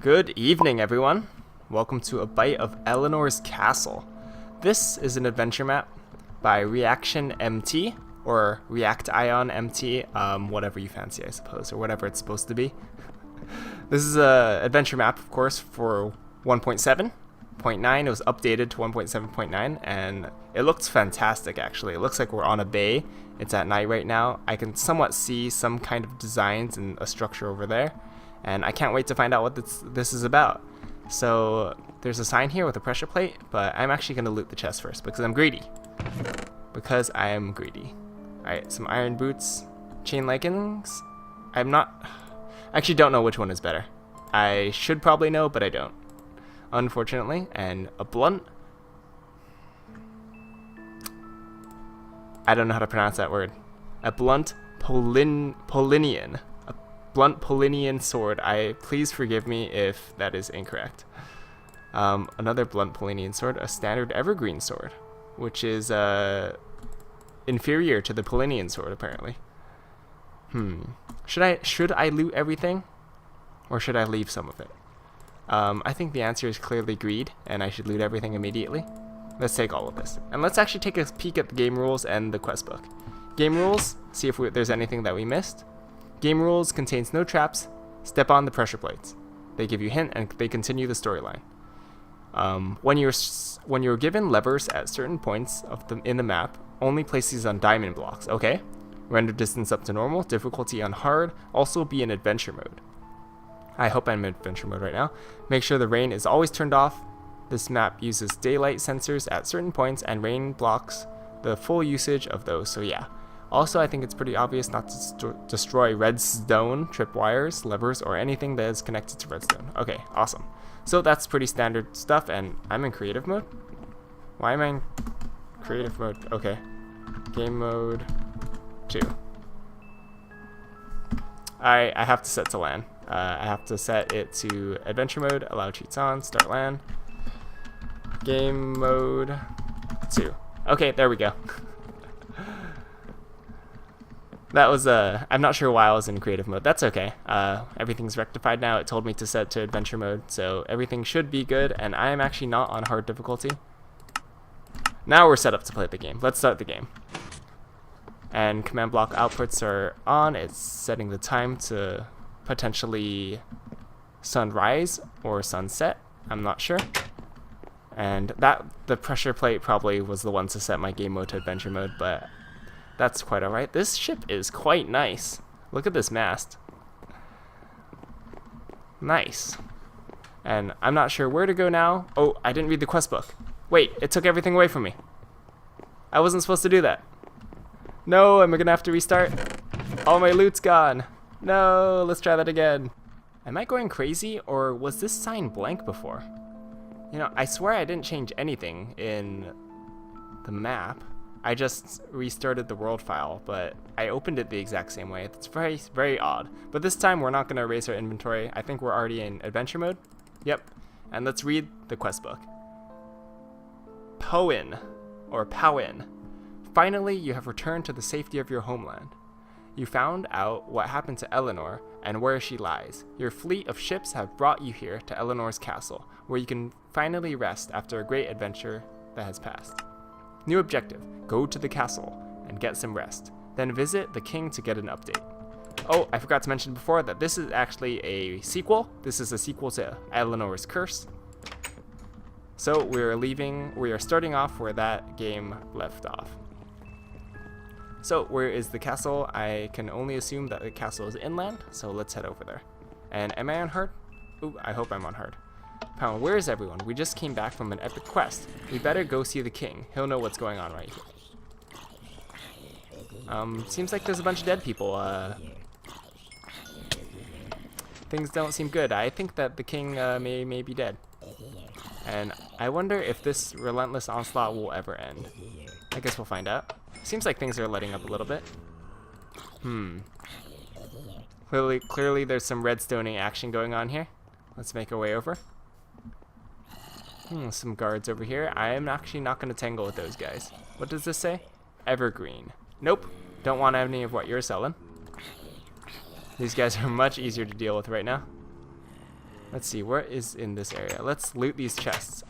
Good evening, everyone. Welcome to a bite of Eleanor's Castle. This is an adventure map by Reaction MT, or React Ion MT, whatever you fancy, I suppose, or whatever it's supposed to be. This is a adventure map, of course, for 1.7.9. It was updated to 1.7.9, and it looks fantastic, actually. It looks like we're on a bay. It's at night right now. I can somewhat see some kind of designs and a structure over there, and I can't wait to find out what this is about. So there's a sign here with a pressure plate, but I'm actually going to loot the chest first because I'm greedy. Because I am greedy. Alright, some iron boots, chain leggings. I actually don't know which one is better. I should probably know, but I don't, unfortunately. And a blunt. I don't know how to pronounce that word. A blunt Polinian. A blunt Polinian sword. Please forgive me if that is incorrect. Another blunt Polinian sword. A standard evergreen sword, which is inferior to the Polinian sword, apparently. Should I loot everything, or should I leave some of it? I think the answer is clearly greed, and I should loot everything immediately. Let's take all of this, and let's actually take a peek at the game rules and the quest book. Game rules, see if there's anything that we missed. Game rules contains no traps. Step on the pressure plates. They give you a hint, and they continue the storyline. When you're given levers at certain points in the map, only place these on diamond blocks. Okay. Render distance up to normal. Difficulty on hard. Also be in adventure mode. I hope I'm in adventure mode right now. Make sure the rain is always turned off. This map uses daylight sensors at certain points, and rain blocks the full usage of those. So yeah. Also, I think it's pretty obvious not to destroy redstone, tripwires, levers, or anything that is connected to redstone. Okay, awesome. So that's pretty standard stuff, and I'm in creative mode. Why am I in creative mode? Okay. Game mode 2. I have to set to LAN. I have to set it to adventure mode, allow cheats on, start LAN. Game mode 2. Okay, there we go. That was, I'm not sure why I was in creative mode. That's okay. Everything's rectified now. It told me to set to adventure mode, so everything should be good, and I am actually not on hard difficulty. Now we're set up to play the game. Let's start the game. And command block outputs are on. It's setting the time to potentially sunrise or sunset. I'm not sure. And the pressure plate probably was the one to set my game mode to adventure mode, but that's quite alright. This ship is quite nice. Look at this mast. Nice. And I'm not sure where to go now. Oh, I didn't read the quest book. Wait, it took everything away from me. I wasn't supposed to do that. No, am I gonna have to restart? All my loot's gone. No, let's try that again. Am I going crazy, or was this sign blank before? You know, I swear I didn't change anything in the map. I just restarted the world file, but I opened it the exact same way. It's very, very odd. But this time we're not going to erase our inventory. I think we're already in adventure mode. Yep. And let's read the quest book. Powen, or Powen. Finally, you have returned to the safety of your homeland. You found out what happened to Eleanor and where she lies. Your fleet of ships have brought you here to Eleanor's castle, where you can finally rest after a great adventure that has passed. New objective, go to the castle and get some rest. Then visit the king to get an update. Oh, I forgot to mention before that this is actually a sequel. This is a sequel to Eleanor's Curse. So we are starting off where that game left off. So where is the castle? I can only assume that the castle is inland, so let's head over there. And am I on hard? Ooh, I hope I'm on hard. Powen, where is everyone? We just came back from an epic quest. We better go see the king. He'll know what's going on right here. Seems like there's a bunch of dead people. Things don't seem good. I think that the king may be dead. And I wonder if this relentless onslaught will ever end. I guess we'll find out. Seems like things are letting up a little bit. Clearly there's some redstoning action going on here. Let's make our way over. Some guards over here. I am actually not going to tangle with those guys. What does this say? Evergreen. Nope. Don't want any of what you're selling. These guys are much easier to deal with right now. Let's see, what is in this area? Let's loot these chests.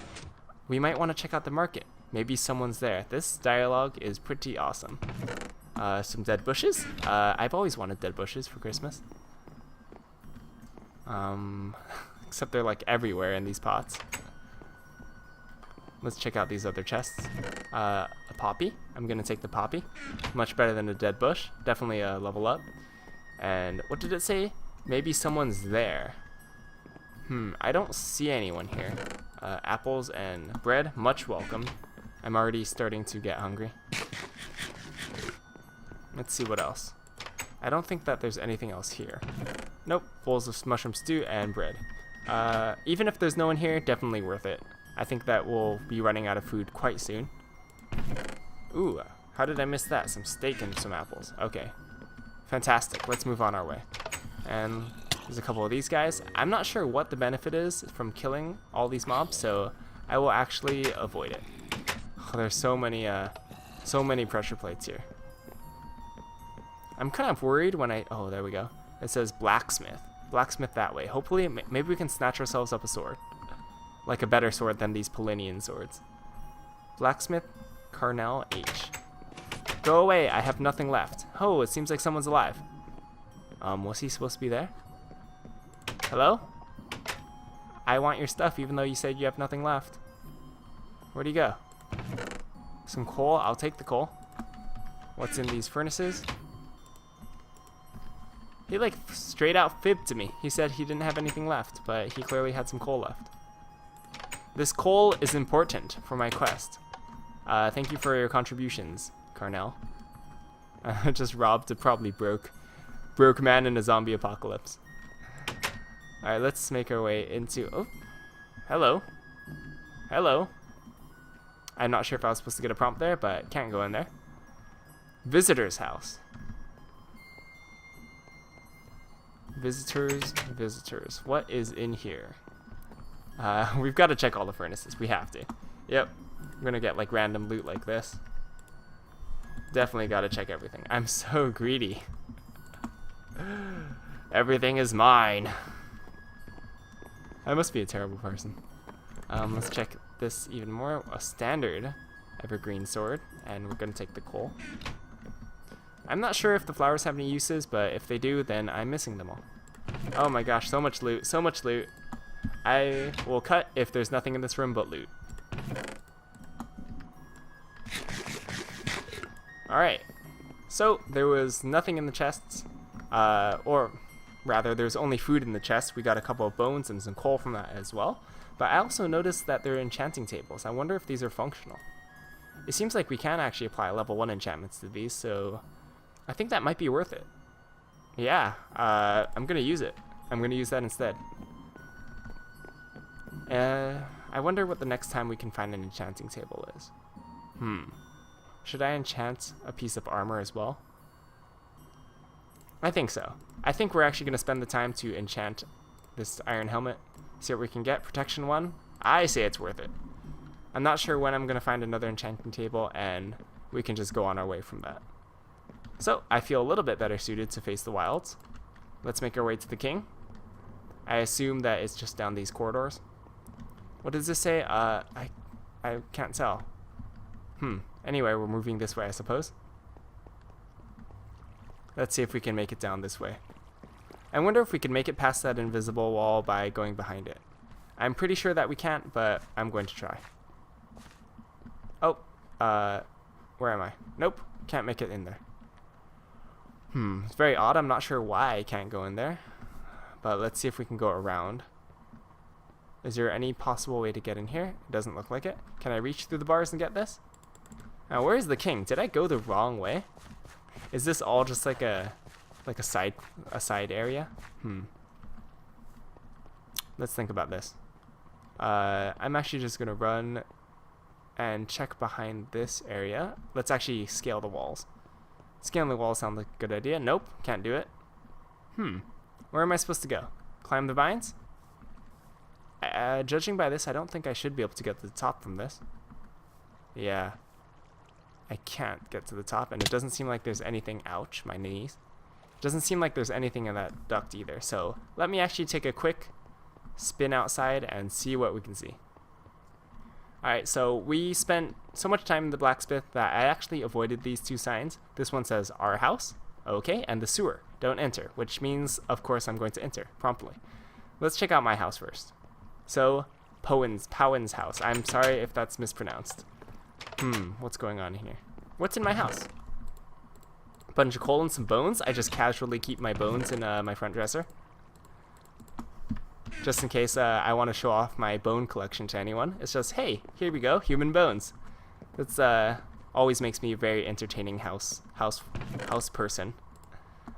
We might want to check out the market. Maybe someone's there. This dialogue is pretty awesome. Some dead bushes. I've always wanted dead bushes for Christmas. Except they're like everywhere in these pots. Let's check out these other chests. A poppy. I'm gonna take the poppy. Much better than a dead bush. Definitely a level up. And what did it say? Maybe someone's there. I don't see anyone here. Apples and bread, much welcome. I'm already starting to get hungry. Let's see what else. I don't think that there's anything else here. Nope, bowls of mushroom stew and bread. Even if there's no one here, definitely worth it. I think that we'll be running out of food quite soon. Ooh, how did I miss that? Some steak and some apples. Okay, fantastic. Let's move on our way. And there's a couple of these guys. I'm not sure what the benefit is from killing all these mobs, so I will actually avoid it. Oh, there's so many pressure plates here. I'm kind of worried when oh, there we go. It says blacksmith. Blacksmith that way. Hopefully, maybe we can snatch ourselves up a sword. Like a better sword than these Polinian swords. Blacksmith Carnell H. Go away, I have nothing left. Oh, it seems like someone's alive. Was he supposed to be there? Hello? I want your stuff even though you said you have nothing left. Where'd he go? Some coal, I'll take the coal. What's in these furnaces? He like straight out fibbed to me. He said he didn't have anything left, but he clearly had some coal left. This coal is important for my quest. Thank you for your contributions, Carnell. Just robbed a probably broke man in a zombie apocalypse. Alright, let's make our way into... Oh, hello. Hello. I'm not sure if I was supposed to get a prompt there, but can't go in there. Visitor's house. Visitors. What is in here? We've got to check all the furnaces. We have to. Yep. We're going to get like random loot like this. Definitely got to check everything. I'm so greedy. Everything is mine. I must be a terrible person. Let's check this even more. A standard evergreen sword. And we're going to take the coal. I'm not sure if the flowers have any uses, but if they do, then I'm missing them all. Oh my gosh, so much loot, so much loot. I will cut if there's nothing in this room but loot. Alright, so there was nothing in the chests, or rather there's only food in the chest. We got a couple of bones and some coal from that as well. But I also noticed that there are enchanting tables. I wonder if these are functional. It seems like we can actually apply level 1 enchantments to these, so I think that might be worth it. Yeah, I'm gonna use it. I'm gonna use that instead. I wonder what the next time we can find an enchanting table is. Should I enchant a piece of armor as well? I think so. I think we're actually gonna spend the time to enchant this iron helmet. See what we can get. Protection 1. I say it's worth it. I'm not sure when I'm gonna find another enchanting table, and we can just go on our way from that. So, I feel a little bit better suited to face the wilds. Let's make our way to the king. I assume that it's just down these corridors. What does this say? I can't tell. Anyway, we're moving this way, I suppose. Let's see if we can make it down this way. I wonder if we can make it past that invisible wall by going behind it. I'm pretty sure that we can't, but I'm going to try. Oh, where am I? Nope, can't make it in there. It's very odd. I'm not sure why I can't go in there. But let's see if we can go around. Is there any possible way to get in here? It doesn't look like it. Can I reach through the bars and get this? Now, where is the king? Did I go the wrong way? Is this all just like a side area? Let's think about this. I'm actually just gonna run and check behind this area. Let's actually scale the walls. Scaling the walls sounds like a good idea. Nope, can't do it. Where am I supposed to go? Climb the vines? Judging by this, I don't think I should be able to get to the top from this. Yeah. I can't get to the top, and it doesn't seem like there's anything... Ouch, my knees. It doesn't seem like there's anything in that duct either, so let me actually take a quick spin outside and see what we can see. Alright, so we spent so much time in the blacksmith that I actually avoided these 2 signs. This one says our house, okay, and the sewer, don't enter, which means, of course, I'm going to enter promptly. Let's check out my house first. So, Powen's house. I'm sorry if that's mispronounced. What's going on here? What's in my house? A bunch of coal and some bones. I just casually keep my bones in my front dresser, just in case I want to show off my bone collection to anyone. It's just, hey, here we go, human bones. That's always makes me a very entertaining house person.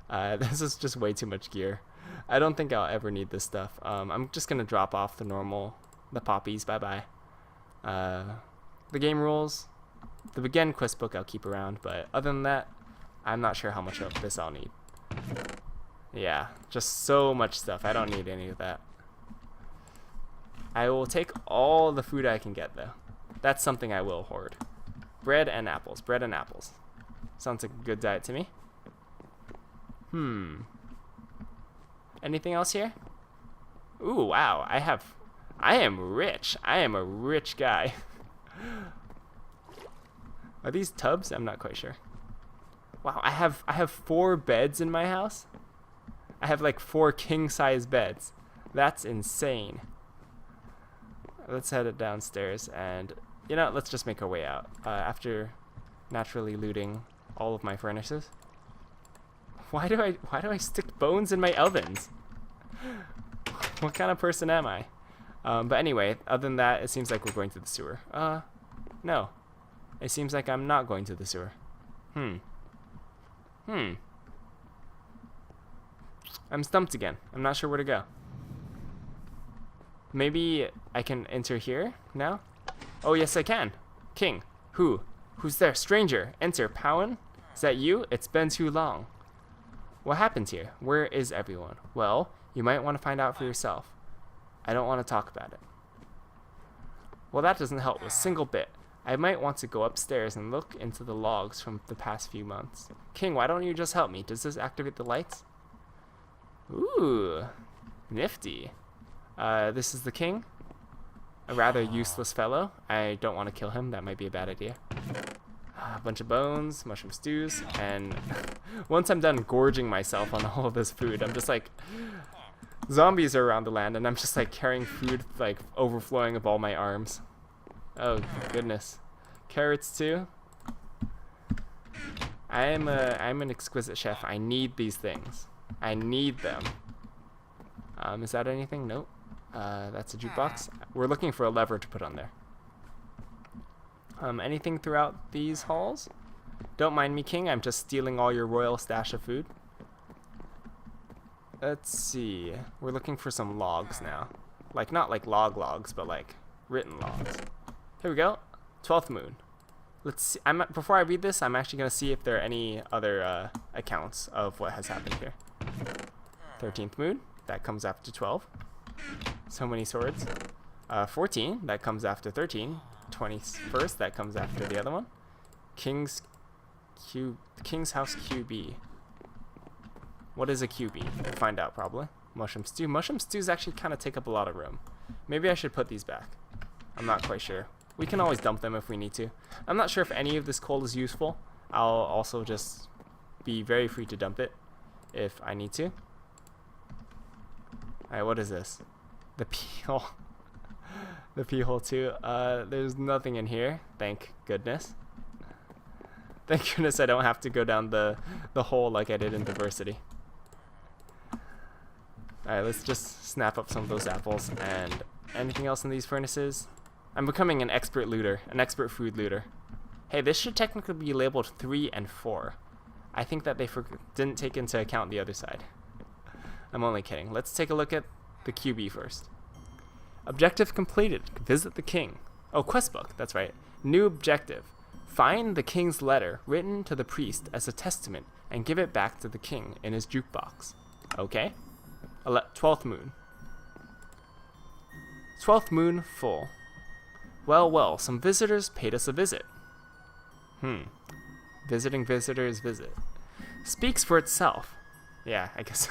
This is just way too much gear. I don't think I'll ever need this stuff. I'm just gonna drop off the poppies. Bye bye. The game rules, the begin quest book I'll keep around, but other than that, I'm not sure how much of this I'll need. Yeah, just so much stuff. I don't need any of that. I will take all the food I can get, though. That's something I will hoard. Bread and apples. Bread and apples. Sounds like a good diet to me. Anything else here? Ooh, wow. I am rich. I am a rich guy. Are these tubs? I'm not quite sure. Wow, I have 4 beds in my house. I have like 4 king-size beds. That's insane. Let's head it downstairs, and you know, let's just make our way out after naturally looting all of my furnaces. Why do I stick bones in my ovens? What kind of person am I? But anyway, other than that, it seems like we're going to the sewer. No. It seems like I'm not going to the sewer. I'm stumped again. I'm not sure where to go. Maybe I can enter here now? Oh, yes, I can. King. Who's there? Stranger. Enter. Powen? Is that you? It's been too long. What happened here? Where is everyone? Well, you might want to find out for yourself. I don't want to talk about it. Well, that doesn't help a single bit. I might want to go upstairs and look into the logs from the past few months. King, why don't you just help me? Does this activate the lights? Ooh, nifty. This is the king. A rather useless fellow. I don't want to kill him. That might be a bad idea. A bunch of bones, mushroom stews, and once I'm done gorging myself on all of this food, I'm just like, zombies are around the land, and I'm just like carrying food like overflowing of all my arms. Oh goodness, carrots too. I'm an exquisite chef. I need these things. I need them. Is that anything? Nope. That's a jukebox. We're looking for a lever to put on there. Anything throughout these halls? Don't mind me, King. I'm just stealing all your royal stash of food. Let's see. We're looking for some logs now. Like, not like logs, but like written logs. Here we go. 12th moon. Let's see. Before I read this, I'm actually going to see if there are any other accounts of what has happened here. 13th moon. That comes after 12. So many swords. 14. That comes after 13. 21st. That comes after the other one. King's house QB. What is a QB? We'll find out probably. Mushroom stew. Mushroom stews actually kind of take up a lot of room. Maybe I should put these back. I'm not quite sure. We can always dump them if we need to. I'm not sure if any of this coal is useful. I'll also just be very free to dump it if I need to. Alright, what is this? The pee-hole. The pee-hole too. There's nothing in here. Thank goodness. Thank goodness I don't have to go down the hole like I did in diversity. Alright, let's just snap up some of those apples. And anything else in these furnaces? I'm becoming an expert looter. An expert food looter. Hey, this should technically be labeled 3 and 4. I think that they didn't take into account the other side. I'm only kidding. Let's take a look at the QB first. Objective completed. Visit the king. Oh, quest book. That's right. New objective. Find the king's letter written to the priest as a testament and give it back to the king in his jukebox. Okay. 12th moon. 12th moon full. Well, some visitors paid us a visit. Visiting visitors visit. Speaks for itself. Yeah, I guess.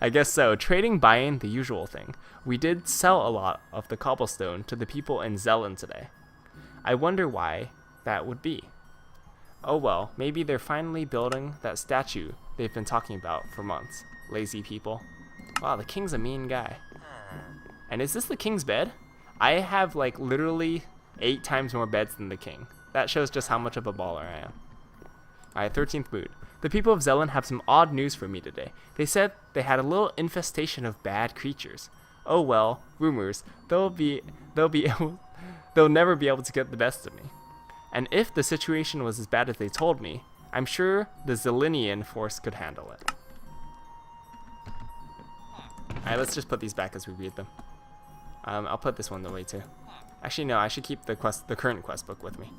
I guess so. Trading buying, the usual thing. We did sell a lot of the cobblestone to the people in Zelen today. I wonder why that would be. Oh well, maybe they're finally building that statue they've been talking about for months. Lazy people. Wow, the king's a mean guy. And is this the king's bed? I have like literally 8 times more beds than the king. That shows just how much of a baller I am. Alright, 13th mood. The people of Zelen have some odd news for me today. They said they had a little infestation of bad creatures. Oh well, rumors. They'll never be able to get the best of me. And if the situation was as bad as they told me, I'm sure the Zelenian force could handle it. Alright, let's just put these back as we read them. I'll put this one away too. Actually, no, I should keep the current quest book with me.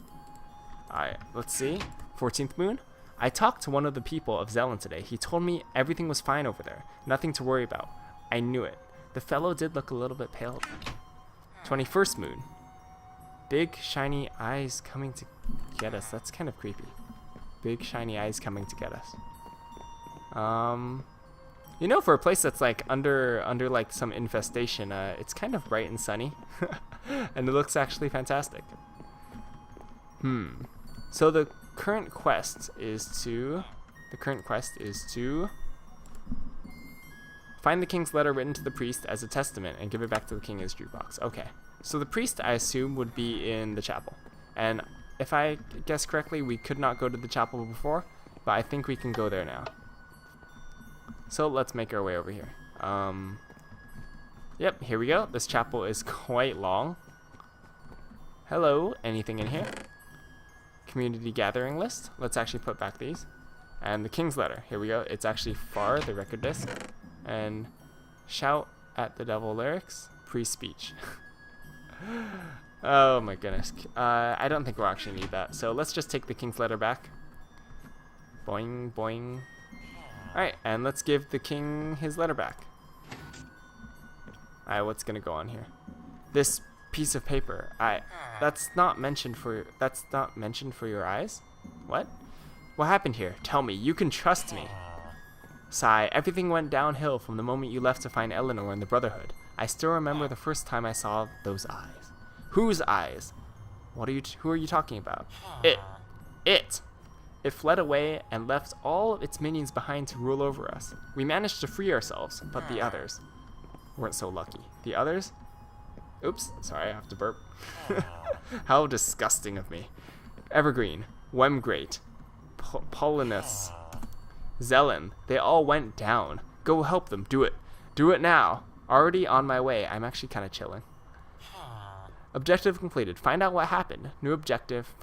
Alright, let's see. 14th moon. I talked to one of the people of Zelen today. He told me everything was fine over there. Nothing to worry about. I knew it. The fellow did look a little bit pale. 21st moon. Big shiny eyes coming to get us. That's kind of creepy. Big shiny eyes coming to get us. You know, for a place that's like under like some infestation, it's kind of bright and sunny. And it looks actually fantastic. So the current quest is to find the king's letter written to the priest as a testament and give it back to the king as jukebox. Okay. So the priest, I assume, would be in the chapel. And if I guess correctly, we could not go to the chapel before, but I think we can go there now. So let's make our way over here. Yep, here we go. This chapel is quite long. Hello, anything in here? Community gathering list. Let's actually put back these. And the king's letter. Here we go. It's actually far, the record disc. And shout at the devil lyrics. Pre-speech. Oh my goodness. I don't think we'll actually need that. So let's just take the king's letter back. Boing, boing. Alright, and let's give the king his letter back. Alright, what's gonna go on here? This piece of paper. That's not mentioned for your eyes? What? What happened here? Tell me. You can trust me. Sigh. Everything went downhill from the moment you left to find Eleanor and the Brotherhood. I still remember the first time I saw those eyes. Whose eyes? Who are you talking about? It. It fled away and left all of its minions behind to rule over us. We managed to free ourselves, but the others weren't so lucky. The others? Oops, sorry, I have to burp. How disgusting of me. Evergreen, Wemgreat, Polinus, Zelen, they all went down. Go help them, do it. Do it now. Already on my way. I'm actually kind of chilling. Objective completed. Find out what happened. New objective.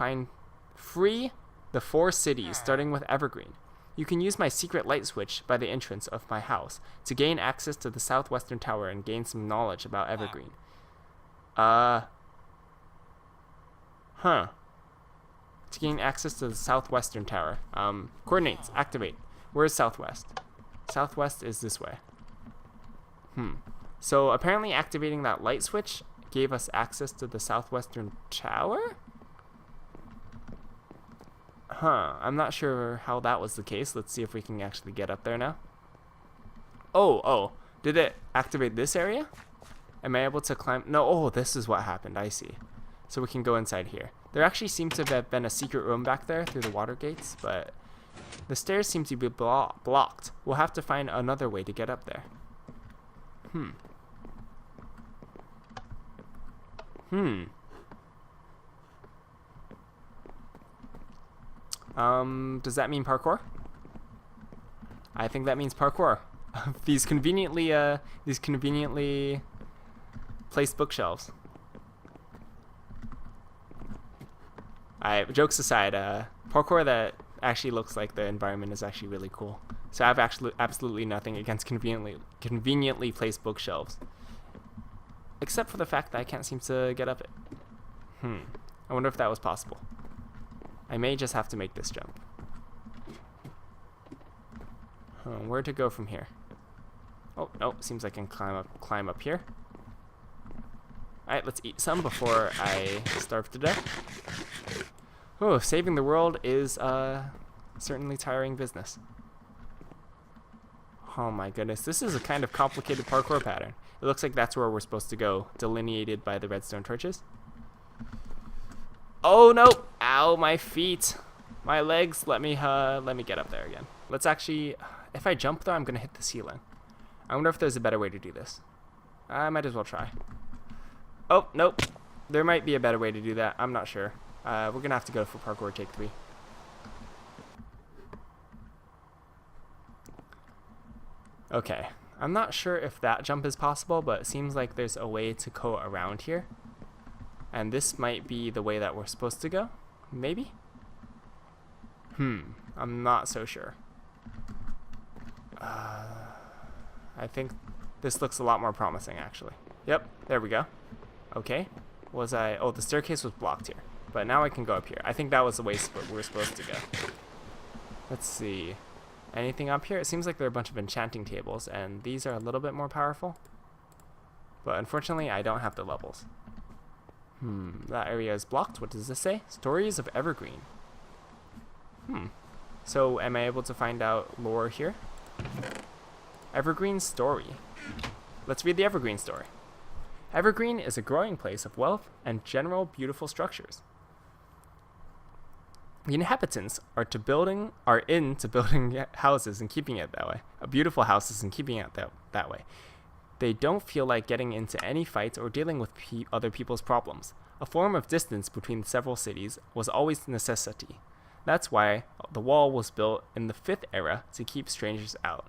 Free the 4 cities, starting with Evergreen. You can use my secret light switch by the entrance of my house to gain access to the southwestern tower and gain some knowledge about Evergreen. To gain access to the southwestern tower. Coordinates. Activate. Where's southwest? Southwest is this way. So apparently activating that light switch gave us access to the southwestern tower? I'm not sure how that was the case. Let's see if we can actually get up there now. Oh, did it activate this area? Am I able to climb? No, this is what happened. I see. So we can go inside here. There actually seems to have been a secret room back there through the water gates, but the stairs seem to be blocked. We'll have to find another way to get up there. Does that mean parkour? I think that means parkour. These conveniently placed bookshelves. Jokes aside, parkour that actually looks like the environment is actually really cool. So I have absolutely nothing against conveniently placed bookshelves, except for the fact that I can't seem to get up it. I wonder if that was possible. I may just have to make this jump. Where to go from here? Oh, no, seems like I can climb up here. Alright, let's eat some before I starve to death. Oh, saving the world is certainly tiring business. Oh my goodness, this is a kind of complicated parkour pattern. It looks like that's where we're supposed to go, delineated by the redstone torches. Oh no! Ow, my feet! My legs, let me get up there again. Let's actually, if I jump though, I'm gonna hit the ceiling. I wonder if there's a better way to do this. I might as well try. Oh, nope. There might be a better way to do that. I'm not sure. We're gonna have to go for parkour take 3. Okay. I'm not sure if that jump is possible, but it seems like there's a way to go around here. And this might be the way that we're supposed to go. Maybe? I'm not so sure. I think this looks a lot more promising, actually. Yep, there we go. Okay. Oh, the staircase was blocked here. But now I can go up here. I think that was the way we were supposed to go. Let's see. Anything up here? It seems like there are a bunch of enchanting tables, and these are a little bit more powerful. But unfortunately, I don't have the levels. That area is blocked. What does this say? Stories of Evergreen. So, am I able to find out lore here? Evergreen story. Let's read the Evergreen story. Evergreen is a growing place of wealth and general beautiful structures. The inhabitants are into building houses and keeping it that way. Beautiful houses and keeping it that way. They don't feel like getting into any fights or dealing with other people's problems. A form of distance between several cities was always a necessity. That's why the wall was built in the 5th era to keep strangers out.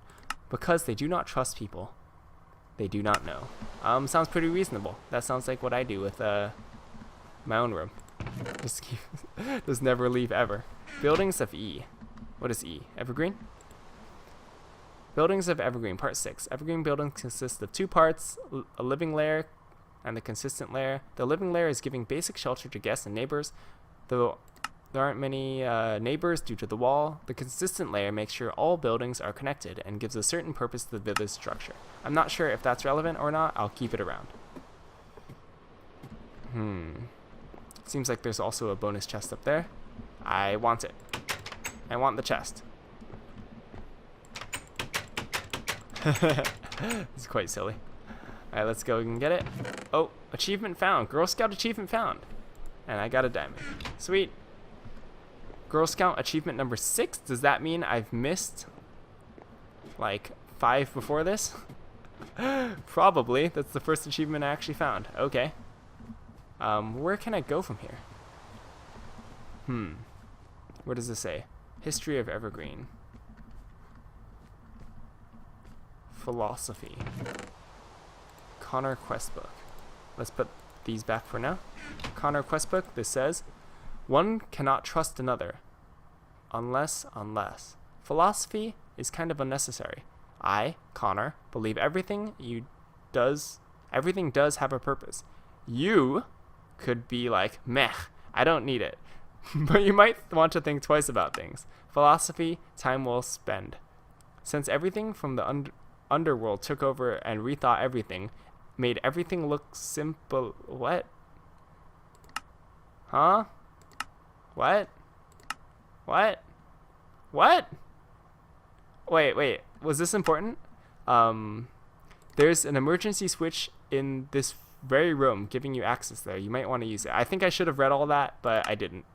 Because they do not trust people they do not know. Sounds pretty reasonable. That sounds like what I do with my own room. Just never leave ever. Buildings of E. What is E? Evergreen? Buildings of Evergreen, Part 6. Evergreen buildings consist of 2 parts, a living layer and the consistent layer. The living layer is giving basic shelter to guests and neighbors, though there aren't many neighbors due to the wall. The consistent layer makes sure all buildings are connected and gives a certain purpose to the village structure. I'm not sure if that's relevant or not. I'll keep it around. Seems like there's also a bonus chest up there. I want it. I want the chest. It's quite silly. Alright, let's go and get it. Oh, achievement found. Girl Scout achievement found. And I got a diamond. Sweet. Girl Scout achievement number 6. Does that mean I've missed like 5 before this? Probably. That's the first achievement I actually found. Okay. Where can I go from here? What does this say? History of Evergreen. Philosophy. Connor Questbook. Let's put these back for now. Connor Questbook, this says, one cannot trust another unless. Philosophy is kind of unnecessary. I, Connor, believe everything does have a purpose. You could be like, meh, I don't need it. But you might want to think twice about things. Philosophy, time well spent. Since everything from the underworld took over and rethought everything, made everything look simple. What? Huh? What? What? What? Wait. Was this important? There's an emergency switch in this very room giving you access there. You might want to use it. I think I should have read all that, but I didn't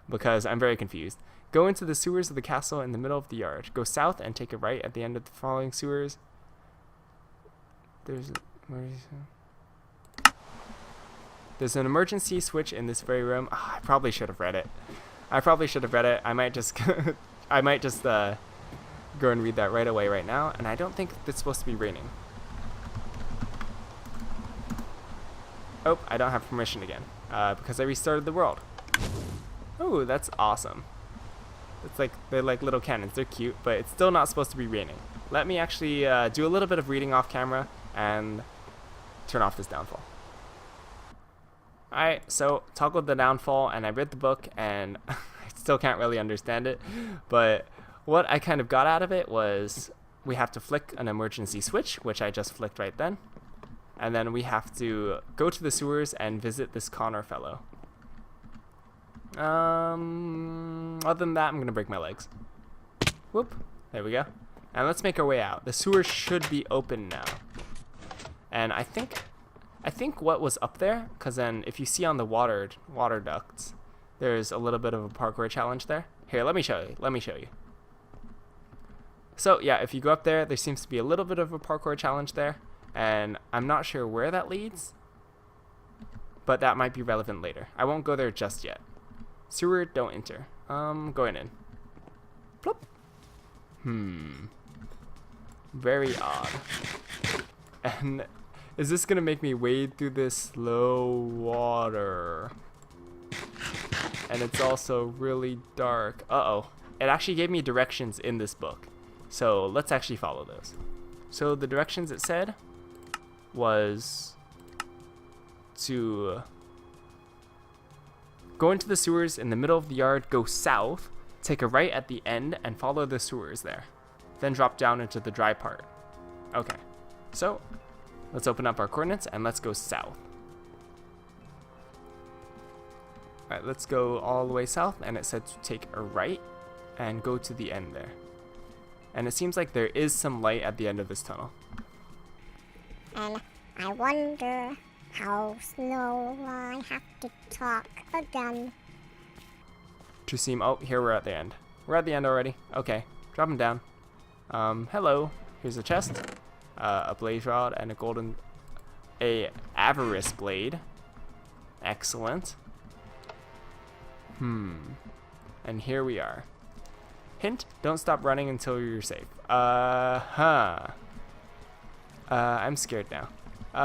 because I'm very confused. Go into the sewers of the castle in the middle of the yard. Go south and take a right at the end of the following sewers. There's an emergency switch in this very room. Oh, I probably should have read it. I might just go and read that right away right now. And I don't think it's supposed to be raining. Oh, I don't have permission again because I restarted the world. Oh, that's awesome. It's like they're like little cannons. They're cute, but it's still not supposed to be raining. Let me actually do a little bit of reading off camera and turn off this downfall. Alright, so toggled the downfall and I read the book and I still can't really understand it, but what I kind of got out of it was we have to flick an emergency switch, which I just flicked right then, and then we have to go to the sewers and visit this Connor fellow. Other than that, I'm gonna break my legs. Whoop, there we go. And let's make our way out. The sewer should be open now. And I think what was up there, because then if you see on the water ducts, there's a little bit of a parkour challenge there. Here, let me show you. So yeah, if you go up there, there seems to be a little bit of a parkour challenge there, and I'm not sure where that leads, but that might be relevant later. I won't go there just yet. Sewer, don't enter. Going in. Plop. Very odd. And is this gonna make me wade through this slow water? And it's also really dark. Uh-oh. It actually gave me directions in this book. So let's actually follow those. So the directions it said was to go into the sewers in the middle of the yard, go south, take a right at the end, and follow the sewers there. Then drop down into the dry part. Okay. So let's open up our coordinates and let's go south. Alright, let's go all the way south, and it said to take a right and go to the end there. And it seems like there is some light at the end of this tunnel. And I wonder how slow I have to talk again. To seem, oh, here we're at the end. We're at the end already. Okay, drop them down. Hello. Here's a chest, a blaze rod, and a avarice blade. Excellent. And here we are. Hint, don't stop running until you're safe. I'm scared now.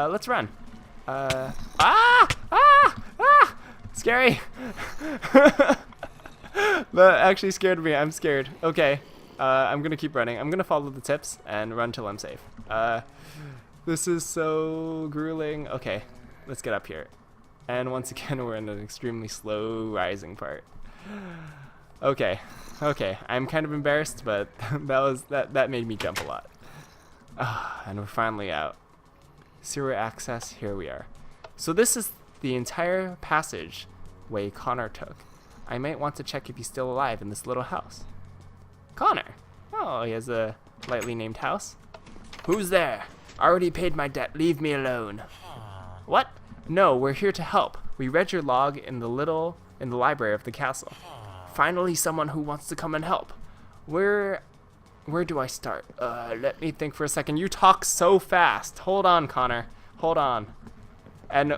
Let's run. Scary. That actually scared me. I'm scared. Okay. I'm gonna keep running. I'm gonna follow the tips and run till I'm safe. This is so grueling. Okay, let's get up here. And once again, we're in an extremely slow rising part. Okay, I'm kind of embarrassed, but that made me jump a lot. And we're finally out. Sewer access, here we are. So this is the entire passageway Connor took. I might want to check if he's still alive in this little house. Connor! Oh, he has a lightly named house. Who's there? Already paid my debt, leave me alone. What? No, we're here to help. We read your log in the library of the castle. Finally someone who wants to come and help. Where do I start? Let me think for a second. You talk so fast. Hold on, Connor. Hold on. And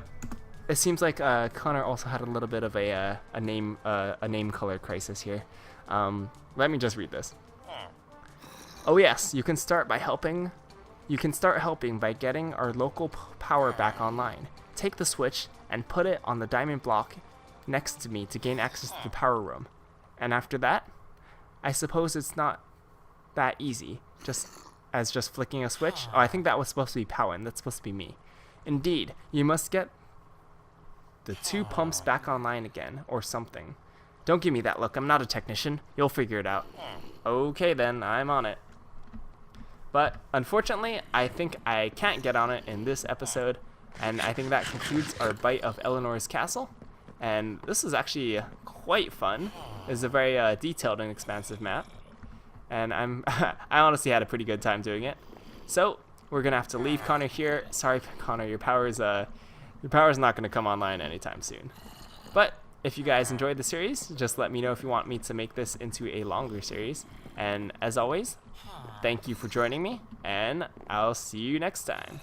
it seems like Connor also had a little bit of a name color crisis here. Let me just read this. Oh yes, you can start helping by getting our local power back online. Take the switch and put it on the diamond block next to me to gain access to the power room. And after that, I suppose it's not that easy, just flicking a switch. Oh, I think that was supposed to be Powen. That's supposed to be me. Indeed, you must get the 2 pumps back online again, or something. Don't give me that look. I'm not a technician. You'll figure it out. Okay then, I'm on it. But unfortunately, I think I can't get on it in this episode, and I think that concludes our bite of Eleanor's castle. And this is actually quite fun. It's a very detailed and expansive map, and I honestly had a pretty good time doing it. So we're gonna have to leave Connor here. Sorry, Connor, your power's not gonna come online anytime soon. But if you guys enjoyed the series, just let me know if you want me to make this into a longer series. And as always, thank you for joining me, and I'll see you next time.